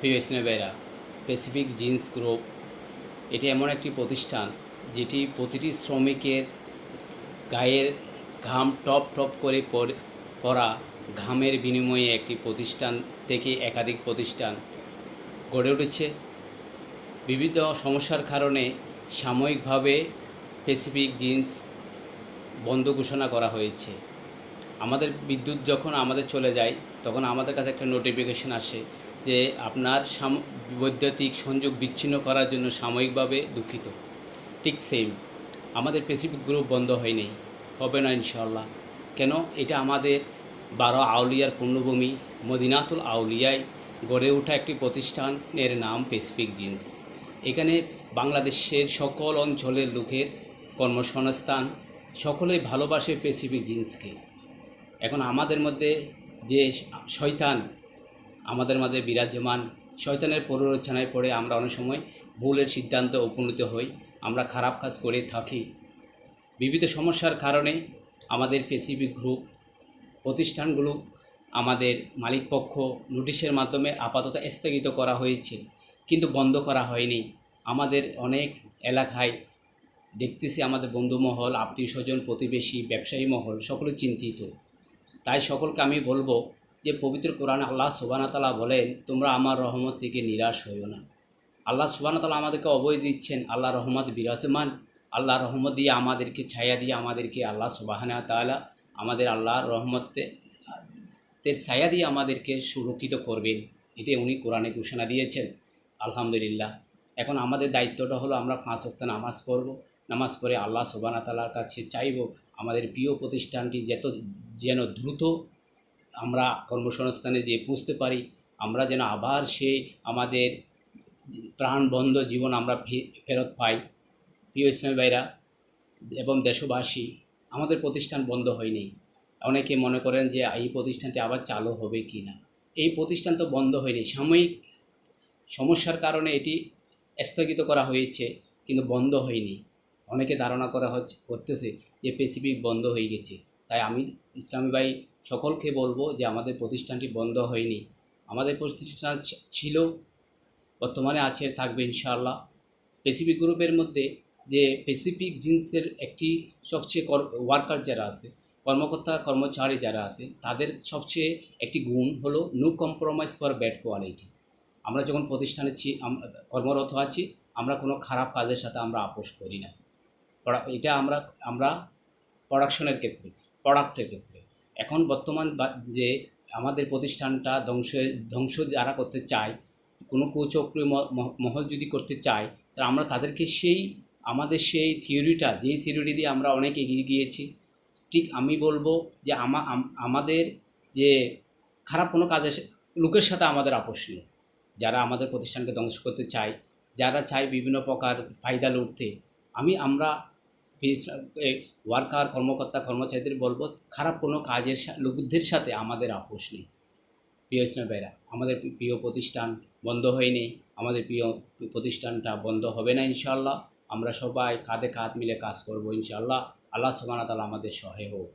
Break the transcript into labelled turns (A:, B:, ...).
A: প্রিয় স্নেহভাইরা, Pacific jeans group এটি এমন একটি প্রতিষ্ঠান যেটি প্রতিটি শ্রমিকের গায়ের ঘাম টপ টপ করে পড়া ঘামের বিনিময়ে একটি প্রতিষ্ঠান থেকে একাধিক প্রতিষ্ঠান গড়ে উঠেছে। বিবিধ সমস্যার কারণে সাময়িকভাবে প্যাসিফিক জিন্স বন্ধ ঘোষণা করা হয়েছে। আমাদের বিদ্যুৎ যখন আমাদের চলে যায় তখন আমাদের কাছে একটা নোটিফিকেশন আসে যে আপনার বৈদ্যুতিক সংযোগ বিচ্ছিন্ন করার জন্য সাময়িকভাবে দুঃখিত। ঠিক সেম আমাদের প্যাসিফিক গ্রুপ বন্ধ হয়নি, হবে না ইনশাল্লাহ। কেন? এটা আমাদের 12 আউলিয়ার পূর্ণভূমি মদিনাতুল আউলিয়ায় গড়ে ওঠা একটি প্রতিষ্ঠানের নাম প্যাসিফিক জিন্স। এখানে বাংলাদেশের সকল অঞ্চলের লোকের কর্মসংস্থান, সকলেই ভালোবাসে প্যাসিফিক জিন্সকে। এখন আমাদের মধ্যে যে শয়তান আমাদের মাঝে বিরাজমান, শয়তানের প্ররোচনায় পড়ে আমরা অনেক সময় ভুলের সিদ্ধান্তে উপনীত হই, আমরা খারাপ কাজ করে থাকি। বিবিধ সমস্যার কারণে আমাদের প্যাসিফিক গ্রুপ প্রতিষ্ঠানগুলো আমাদের মালিকপক্ষ নোটিশের মাধ্যমে আপাতত স্থগিত করা হয়েছে, কিন্তু বন্ধ করা হয়নি। আমাদের অনেক এলাকায় দেখতেছি আমাদের বন্ধুমহল, আত্মীয় স্বজন, প্রতিবেশী, ব্যবসায়ী মহল সকলে চিন্তিত। তাই সকলকে আমি বলবো যে পবিত্র কোরআনে আল্লাহ সুবহানাহু ওয়া তাআলা বলেন, তোমরা আমার রহমত থেকে নিরাশ হইও না। আল্লাহ সুবহানাহু ওয়া তাআলা আমাদেরকে অভয় দিচ্ছেন, আল্লাহ রহমত বিরাজমান। আল্লাহ রহমত দিয়ে আমাদেরকে ছায়া দিয়ে আমাদেরকে আল্লাহ সুবহানাহু ওয়া তাআলা আমাদের আল্লাহর রহমতের ছায়া দিয়ে আমাদেরকে সুরক্ষিত করবেন, এটি উনি কোরআনে ঘোষণা দিয়েছেন। আলহামদুলিল্লাহ। এখন আমাদের দায়িত্বটা হলো আমরা 5 ওয়াক্ত নামাজ পড়ব, নামাজ পড়ে আল্লাহ সুবহানাহু ওয়া তাআলার কাছে চাইব আমাদের প্রিয় প্রতিষ্ঠানটি যেন দ্রুত আমরা কর্মসংস্থানে যেয়ে পৌঁছতে পারি, আমরা যেন আবার সেই আমাদের প্রাণবন্ধ জীবন আমরা ফেরত পাই। প্রিয় ইসলামী ভাইরা এবং দেশবাসী, আমাদের প্রতিষ্ঠান বন্ধ হয়নি। অনেকে মনে করেন যে এই প্রতিষ্ঠানটি আবার চালু হবে কি না। এই প্রতিষ্ঠান তো বন্ধ হয়নি, সাময়িক সমস্যার কারণে এটি স্থগিত করা হয়েছে, কিন্তু বন্ধ হয়নি। অনেকে ধারণা করতেছে যে প্যাসিফিক বন্ধ হয়ে গেছে। তাই আমি ইসলামী ভাই সকলকে বলবো যে আমাদের প্রতিষ্ঠানটি বন্ধ হয়নি। আমাদের প্রতিষ্ঠান ছিল, বর্তমানে আছে, থাকবে ইনশাআল্লাহ। প্যাসিফিক গ্রুপের মধ্যে যে প্যাসিফিক জিন্সের একটি সবচেয়ে ওয়ার্কার যারা আছে, কর্মকর্তা কর্মচারী যারা আছে, তাদের সবচেয়ে একটি গুণ হলো no compromise for bad quality. আমরা যখন প্রতিষ্ঠানে কর্মরত আছি, আমরা কোনো খারাপ কাজের সাথে আমরা আপোষ করি না। এটা আমরা আমরা প্রোডাকশনের ক্ষেত্রে, প্রোডাক্টের ক্ষেত্রে। এখন বর্তমান যে আমাদের প্রতিষ্ঠানটা ধ্বংস যারা করতে চায়, কোনো কুচক্রী মহল যদি করতে চায়, তা আমরা তাদেরকে আমাদের সেই থিওরিটা, যে থিওরি দিয়ে আমরা অনেক এগিয়ে গিয়েছি। ঠিক আমি বলবো যে আমাদের যে খারাপ কোনো কাজের লোকের সাথে আমাদের আপোষ নেই। যারা আমাদের প্রতিষ্ঠানকে ধ্বংস করতে চায়, যারা চায় বিভিন্ন প্রকার ফায়দা লুটতে, আমরা ওয়ার্কার কর্মকর্তা কর্মচারীদের বলবো, খারাপ কোনো কাজের লোকদের সাথে আমাদের আপোষ নেই। প্রিয় ইসলাম ভাইরা, আমাদের প্রিয় প্রতিষ্ঠান বন্ধ হয়নি, আমাদের প্রিয় প্রতিষ্ঠানটা বন্ধ হবে না ইনশাআল্লাহ। আমরা সবাই কাঁধে কাঁধ মিলে কাজ করব ইনশাআল্লাহ। আল্লাহ সুবহানাহু ওয়া তাআলা আমাদের সহায় হোক।